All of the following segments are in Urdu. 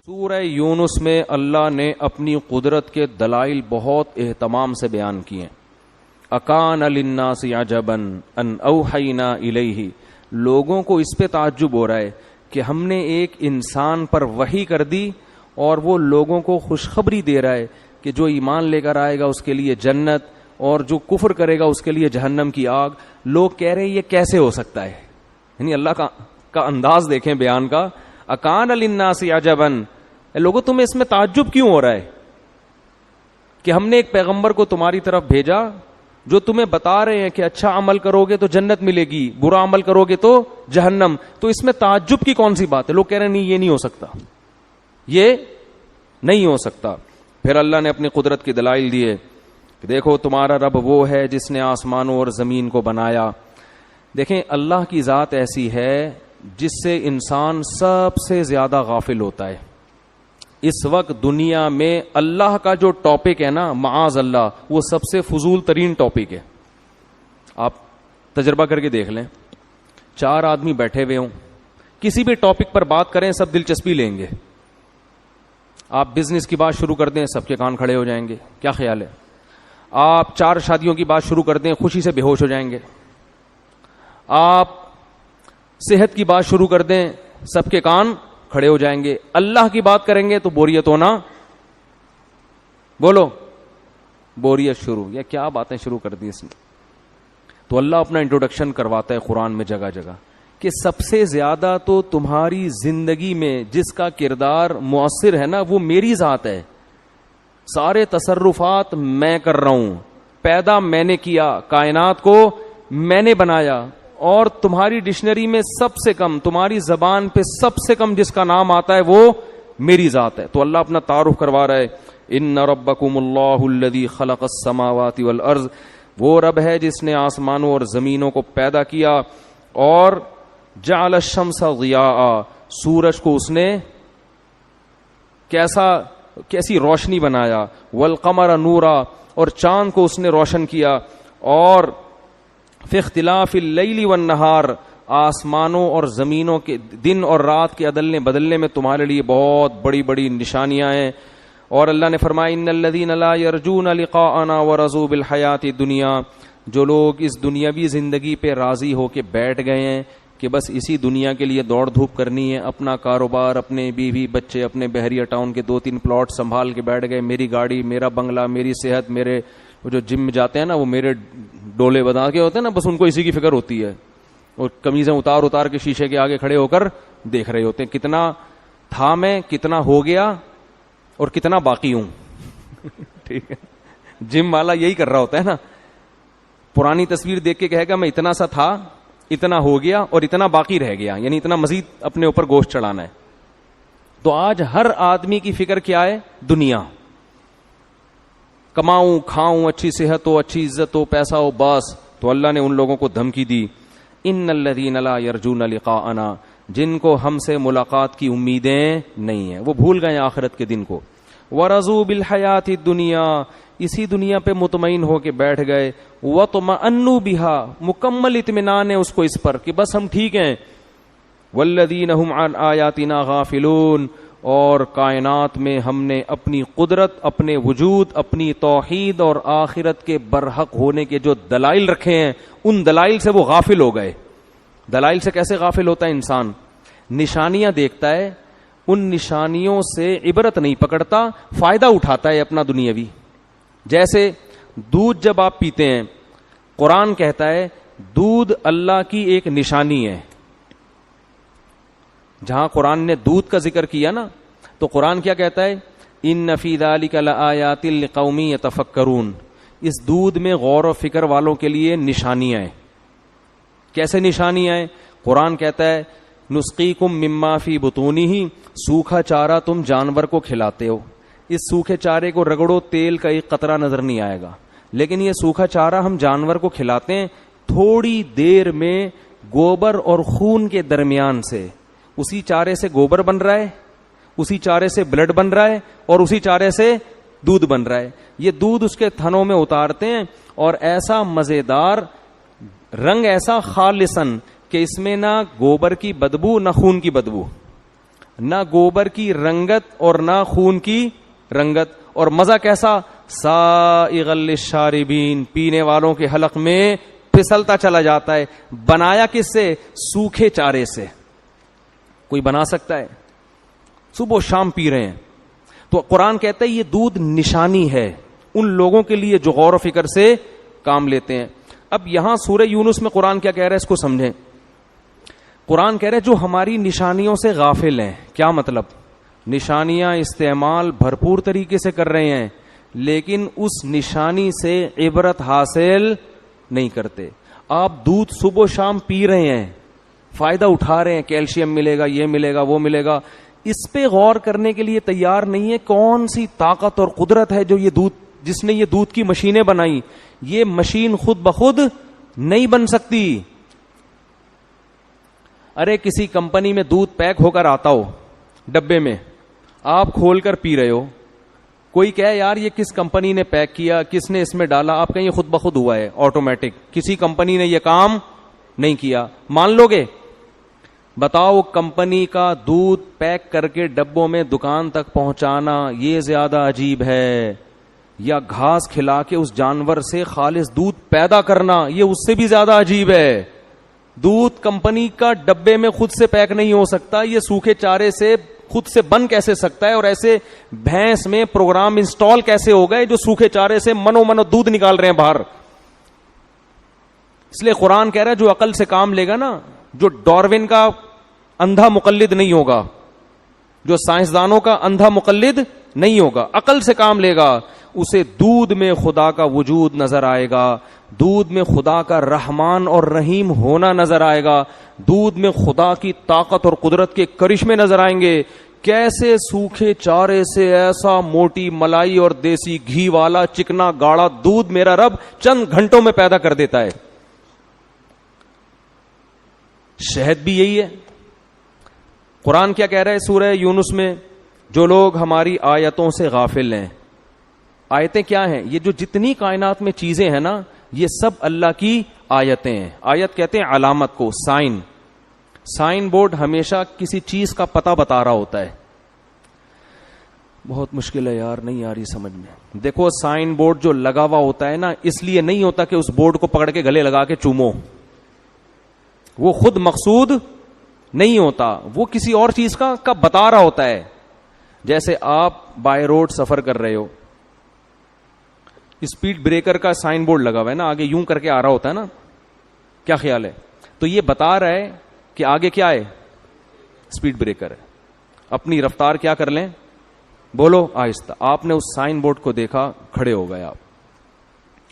سورہ یونس میں اللہ نے اپنی قدرت کے دلائل بہت اہتمام سے بیان کیے ہیں. اکان للناس عجبا ان اوحینا الیہ، لوگوں کو اس پہ تعجب ہو رہا ہے کہ ہم نے ایک انسان پر وحی کر دی اور وہ لوگوں کو خوشخبری دے رہا ہے کہ جو ایمان لے کر آئے گا اس کے لیے جنت اور جو کفر کرے گا اس کے لیے جہنم کی آگ. لوگ کہہ رہے ہیں یہ کیسے ہو سکتا ہے؟ یعنی اللہ کا انداز دیکھیں بیان کا. اکان للناس عجبا، لوگوں تمہیں اس میں تعجب کیوں ہو رہا ہے کہ ہم نے ایک پیغمبر کو تمہاری طرف بھیجا جو تمہیں بتا رہے ہیں کہ اچھا عمل کرو گے تو جنت ملے گی، برا عمل کرو گے تو جہنم. تو اس میں تعجب کی کون سی بات ہے؟ لوگ کہہ رہے ہیں نہیں یہ نہیں ہو سکتا، یہ نہیں ہو سکتا. پھر اللہ نے اپنی قدرت کی دلائل دیے کہ دیکھو تمہارا رب وہ ہے جس نے آسمانوں اور زمین کو بنایا. دیکھیں اللہ کی ذات ایسی ہے جس سے انسان سب سے زیادہ غافل ہوتا ہے. اس وقت دنیا میں اللہ کا جو ٹاپک ہے نا، معاذ اللہ، وہ سب سے فضول ترین ٹاپک ہے. آپ تجربہ کر کے دیکھ لیں، 4 آدمی بیٹھے ہوئے ہوں، کسی بھی ٹاپک پر بات کریں سب دلچسپی لیں گے. آپ بزنس کی بات شروع کر دیں سب کے کان کھڑے ہو جائیں گے. کیا خیال ہے؟ آپ 4 شادیوں کی بات شروع کر دیں خوشی سے بے ہوش ہو جائیں گے. آپ صحت کی بات شروع کر دیں سب کے کان کھڑے ہو جائیں گے. اللہ کی بات کریں گے تو بوریت ہونا، بولو بوریت شروع، یا کیا باتیں شروع کر دی اس نے. تو اللہ اپنا انٹروڈکشن کرواتا ہے قرآن میں جگہ جگہ کہ سب سے زیادہ تو تمہاری زندگی میں جس کا کردار مؤثر ہے نا وہ میری ذات ہے. سارے تصرفات میں کر رہا ہوں، پیدا میں نے کیا، کائنات کو میں نے بنایا. اور تمہاری ڈکشنری میں سب سے کم، تمہاری زبان پہ سب سے کم جس کا نام آتا ہے وہ میری ذات ہے. تو اللہ اپنا تعارف کروا رہا ہے، ان ربکم اللہ الذی خلق السماوات والارض، وہ رب ہے جس نے آسمانوں اور زمینوں کو پیدا کیا. اور جعل الشمس ضیاء، سورج کو اس نے کیسی روشنی بنایا. والقمر نورا، اور چاند کو اس نے روشن کیا. اور فی اختلاف اللیل والنہار، آسمانوں اور زمینوں کے دن اور رات کے عدلنے بدلنے میں تمہارے لیے بہت بڑی بڑی نشانیاں ہیں. اور اللہ نے فرمایا ان الذین لا یرجون لقاءنا ورضوا بالحیاۃ الدنیا، جو لوگ اس دنیاوی زندگی پہ راضی ہو کے بیٹھ گئے ہیں کہ بس اسی دنیا کے لیے دوڑ دھوپ کرنی ہے، اپنا کاروبار، اپنے بیوی بچے، اپنے بحریہ ٹاؤن کے 2-3 پلاٹ سنبھال کے بیٹھ گئے، میری گاڑی، میرا بنگلہ، میری صحت، میرے وہ جو جم میں جاتے ہیں نا وہ میرے ڈولے بتا کے ہوتے ہیں نا، بس ان کو اسی کی فکر ہوتی ہے. اور کمیزیں اتار کے شیشے کے آگے کھڑے ہو کر دیکھ رہے ہوتے ہیں کتنا تھا میں، کتنا ہو گیا اور کتنا باقی ہوں. ٹھیک ہے، جم والا یہی کر رہا ہوتا ہے نا، پرانی تصویر دیکھ کے کہے گا میں اتنا سا تھا، اتنا ہو گیا اور اتنا باقی رہ گیا، یعنی اتنا مزید اپنے اوپر گوشت چڑھانا ہے. تو آج ہر آدمی کی فکر کیا ہے؟ دنیا. کماؤں، کھاؤں، اچھی صحت ہو، اچھی عزت ہو، پیسہ ہو، بس. تو اللہ نے ان لوگوں کو دھمکی دی، ان الذین لا یرجون لقاءنا، جن کو ہم سے ملاقات کی امیدیں نہیں ہیں، وہ بھول گئے آخرت کے دن کو. ورضوا بالحیاۃ الدنیا، اسی دنیا پہ مطمئن ہو کے بیٹھ گئے. وطمئنوا بها، مکمل اطمینان ہے اس کو اس پر کہ بس ہم ٹھیک ہیں. والذین هم عن آیاتنا غافلون، اور کائنات میں ہم نے اپنی قدرت، اپنے وجود، اپنی توحید اور آخرت کے برحق ہونے کے جو دلائل رکھے ہیں ان دلائل سے وہ غافل ہو گئے. دلائل سے کیسے غافل ہوتا ہے انسان؟ نشانیاں دیکھتا ہے، ان نشانیوں سے عبرت نہیں پکڑتا، فائدہ اٹھاتا ہے اپنا دنیاوی. جیسے دودھ جب آپ پیتے ہیں، قرآن کہتا ہے دودھ اللہ کی ایک نشانی ہے. جہاں قرآن نے دودھ کا ذکر کیا نا تو قرآن کیا کہتا ہے؟ ان فی ذلک لآیات لقوم یتفکرون، اس دودھ میں غور و فکر والوں کے لیے نشانیاں ہیں. کیسے نشانیاں ہیں؟ قرآن کہتا ہے نسقیکم مما فی بطونہ، سوکھا چارہ تم جانور کو کھلاتے ہو، اس سوکھے چارے کو رگڑو تیل کا ایک قطرہ نظر نہیں آئے گا، لیکن یہ سوکھا چارہ ہم جانور کو کھلاتے ہیں، تھوڑی دیر میں گوبر اور خون کے درمیان سے اسی چارے سے گوبر بن رہا ہے، اسی چارے سے بلڈ بن رہا ہے اور اسی چارے سے دودھ بن رہا ہے. یہ دودھ اس کے تھنوں میں اتارتے ہیں اور ایسا مزیدار رنگ، ایسا خالصن کہ اس میں نہ گوبر کی بدبو نہ خون کی بدبو. نہ گوبر کی رنگت اور نہ خون کی رنگت. اور مزہ کیسا؟ سائغ للشاربین, پینے والوں کے حلق میں پھسلتا چلا جاتا ہے. بنایا کس سے؟ سوکھے چارے سے. کوئی بنا سکتا ہے؟ صبح و شام پی رہے ہیں. تو قرآن کہتا ہے یہ دودھ نشانی ہے ان لوگوں کے لیے جو غور و فکر سے کام لیتے ہیں. اب یہاں سورہ یونس میں قرآن کیا کہہ رہا ہے اس کو سمجھیں. قرآن کہہ رہا ہے جو ہماری نشانیوں سے غافل ہیں. کیا مطلب؟ نشانیاں استعمال بھرپور طریقے سے کر رہے ہیں لیکن اس نشانی سے عبرت حاصل نہیں کرتے. آپ دودھ صبح و شام پی رہے ہیں, فائدہ اٹھا رہے ہیں, کیلشیم ملے گا, یہ ملے گا, وہ ملے گا, اس پہ غور کرنے کے لیے تیار نہیں ہے کون سی طاقت اور قدرت ہے جو یہ دودھ, جس نے یہ دودھ کی مشینیں بنائی. یہ مشین خود بخود نہیں بن سکتی. ارے کسی کمپنی میں دودھ پیک ہو کر آتا ہو ڈبے میں, آپ کھول کر پی رہے ہو, کوئی کہے یار یہ کس کمپنی نے پیک کیا, کس نے اس میں ڈالا, آپ کہیں یہ خود بخود ہوا ہے آٹومیٹک, کسی کمپنی نے یہ کام نہیں کیا. مان لو گے؟ بتاؤ کمپنی کا دودھ پیک کر کے ڈبوں میں دکان تک پہنچانا یہ زیادہ عجیب ہے یا گھاس کھلا کے اس جانور سے خالص دودھ پیدا کرنا یہ اس سے بھی زیادہ عجیب ہے. دودھ کمپنی کا ڈبے میں خود سے پیک نہیں ہو سکتا, یہ سوکھے چارے سے خود سے بن کیسے سکتا ہے؟ اور ایسے بھینس میں پروگرام انسٹال کیسے ہو گئے جو سوکھے چارے سے منو دودھ نکال رہے ہیں باہر؟ اس لیے قرآن کہہ رہا ہے جو عقل سے کام لے گا نا, جو ڈاروین کا اندھا مقلد نہیں ہوگا, جو سائنسدانوں کا اندھا مقلد نہیں ہوگا, عقل سے کام لے گا, اسے دودھ میں خدا کا وجود نظر آئے گا, دودھ میں خدا کا رحمان اور رحیم ہونا نظر آئے گا, دودھ میں خدا کی طاقت اور قدرت کے کرشمے نظر آئیں گے. کیسے سوکھے چارے سے ایسا موٹی ملائی اور دیسی گھی والا چکنا گاڑا دودھ میرا رب چند گھنٹوں میں پیدا کر دیتا ہے. شہد بھی یہی ہے. قرآن کیا کہہ رہا ہے سورہ یونس میں؟ جو لوگ ہماری آیتوں سے غافل ہیں. آیتیں کیا ہیں؟ یہ جو جتنی کائنات میں چیزیں ہیں نا یہ سب اللہ کی آیتیں ہیں. آیت کہتے ہیں علامت کو, سائن. سائن بورڈ ہمیشہ کسی چیز کا پتہ بتا رہا ہوتا ہے. بہت مشکل ہے یار, نہیں آ رہی سمجھ میں. دیکھو سائن بورڈ جو لگا ہوا ہوتا ہے نا اس لیے نہیں ہوتا کہ اس بورڈ کو پکڑ کے گلے لگا کے چومو, وہ خود مقصود نہیں ہوتا, وہ کسی اور چیز کا بتا رہا ہوتا ہے. جیسے آپ بائی روڈ سفر کر رہے ہو, اسپیڈ بریکر کا سائن بورڈ لگا ہوا ہے نا, آگے یوں کر کے آ رہا ہوتا ہے نا, کیا خیال ہے؟ تو یہ بتا رہا ہے کہ آگے کیا ہے؟ اسپیڈ بریکر ہے. اپنی رفتار کیا کر لیں؟ بولو آہستہ. آپ نے اس سائن بورڈ کو دیکھا, کھڑے ہو گئے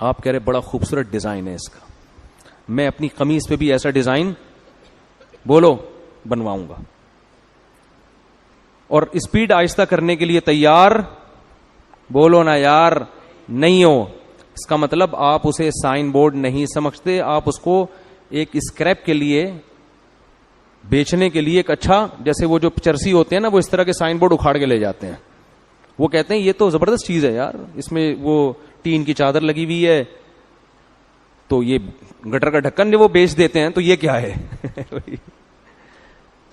آپ کہہ رہے بڑا خوبصورت ڈیزائن ہے اس کا, میں اپنی قمیض پہ بھی ایسا ڈیزائن بولو بنواؤں گا. اور اسپیڈ آہستہ کرنے کے لیے تیار بولو نا یار نہیں ہو. اس کا مطلب آپ اسے سائن بورڈ نہیں سمجھتے, آپ اس کو ایک اسکریپ کے لیے بیچنے کے لیے ایک اچھا, جیسے وہ جو چرسی ہوتے ہیں نا وہ اس طرح کے سائن بورڈ اکھاڑ کے لے جاتے ہیں, وہ کہتے ہیں یہ تو زبردست چیز ہے یار, اس میں وہ ٹین کی چادر لگی ہوئی ہے, تو یہ گٹر کا ڈھکن جو وہ بیچ دیتے ہیں, تو یہ کیا ہے؟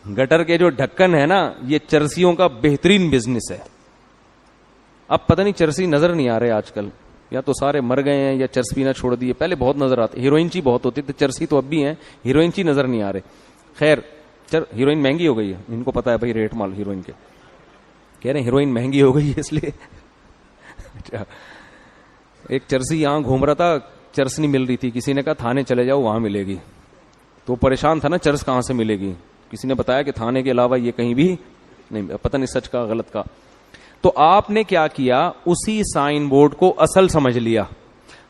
گٹر کے جو ڈھکن ہے نا یہ چرسیوں کا بہترین بزنس ہے. اب پتہ نہیں چرسی نظر نہیں آ رہے آج کل, یا تو سارے مر گئے ہیں یا چرس پینا چھوڑ دیے. پہلے بہت نظر آتے, ہیروئن چی بہت ہوتی تھی, چرسی تو اب بھی ہیں, ہیروئن چی نظر نہیں آ رہے. خیر ہیروئن مہنگی ہو گئی ہے, ان کو پتا ہے بھائی ریٹ مال ہیروئن کے, کہہ رہے ہیں ہیروئن مہنگی ہو گئی ہے اس لیے. ایک چرسی یہاں گھوم رہا تھا, چرس نہیں مل رہی تھی, کسی نے کہا تھانے چلے جاؤ وہاں ملے گی. تو پریشان تھا نا چرس کہاں سے ملے گی, کسی نے بتایا کہ تھانے کے علاوہ یہ کہیں بھی نہیں, پتہ نہیں سچ کا غلط کا. تو آپ نے کیا کیا, اسی سائن بورڈ کو اصل سمجھ لیا.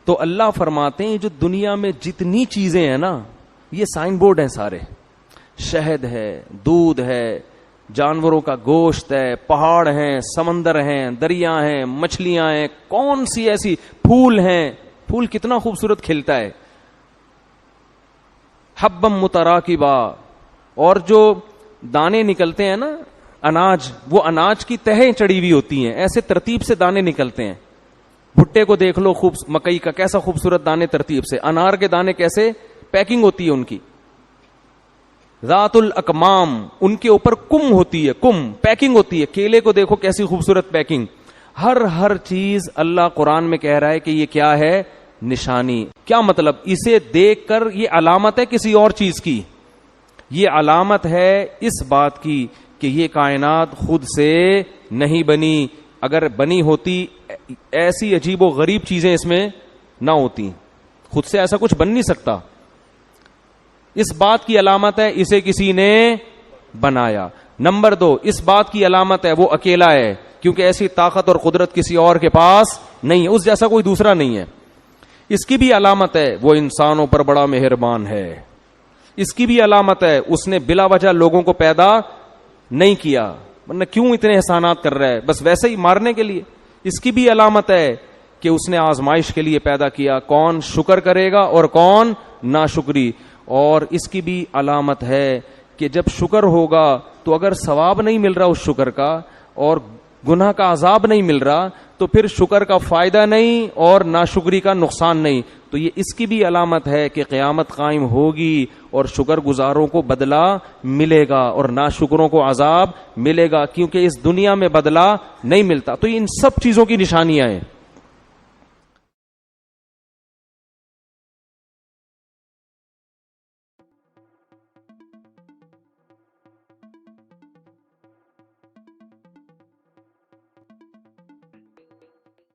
تو اللہ فرماتے ہیں جو دنیا میں جتنی چیزیں ہیں نا یہ سائن بورڈ ہیں سارے. شہد ہے, دودھ ہے, جانوروں کا گوشت ہے, پہاڑ ہیں, سمندر ہیں, دریا ہیں, مچھلیاں ہیں, کون سی ایسی پھول ہیں, پھول کتنا خوبصورت کھلتا ہے, حبم متراکبا, اور جو دانے نکلتے ہیں نا اناج, وہ اناج کی تہیں چڑی ہوئی ہوتی ہیں, ایسے ترتیب سے دانے نکلتے ہیں. بھٹے کو دیکھ لو, مکئی کا کیسا خوبصورت دانے ترتیب سے, انار کے دانے کیسے پیکنگ ہوتی ہے ان کی. ذات الاکمام، ان کے اوپر کم ہوتی ہے، کم پیکنگ ہوتی ہے. کیلے کو دیکھو کیسی خوبصورت پیکنگ. ہر چیز اللہ قرآن میں کہہ رہا ہے کہ یہ کیا ہے؟ نشانی. کیا مطلب؟ اسے دیکھ کر یہ علامت ہے کسی اور چیز کی، یہ علامت ہے اس بات کی کہ یہ کائنات خود سے نہیں بنی. اگر بنی ہوتی ایسی عجیب و غریب چیزیں اس میں نہ ہوتی، خود سے ایسا کچھ بن نہیں سکتا. اس بات کی علامت ہے اسے کسی نے بنایا. نمبر 2، اس بات کی علامت ہے وہ اکیلا ہے، کیونکہ ایسی طاقت اور قدرت کسی اور کے پاس نہیں ہے، اس جیسا کوئی دوسرا نہیں ہے. اس کی بھی علامت ہے وہ انسانوں پر بڑا مہربان ہے. اس کی بھی علامت ہے اس نے بلا وجہ لوگوں کو پیدا نہیں کیا، ورنہ کیوں اتنے احسانات کر رہا ہے؟ بس ویسے ہی مارنے کے لیے. اس کی بھی علامت ہے کہ اس نے آزمائش کے لیے پیدا کیا، کون شکر کرے گا اور کون ناشکری. اور اس کی بھی علامت ہے کہ جب شکر ہوگا تو اگر ثواب نہیں مل رہا اس شکر کا اور گناہ کا عذاب نہیں مل رہا تو پھر شکر کا فائدہ نہیں اور ناشکری کا نقصان نہیں. تو یہ اس کی بھی علامت ہے کہ قیامت قائم ہوگی اور شکر گزاروں کو بدلہ ملے گا اور ناشکروں کو عذاب ملے گا، کیونکہ اس دنیا میں بدلہ نہیں ملتا. تو ان سب چیزوں کی نشانیاں ہیں.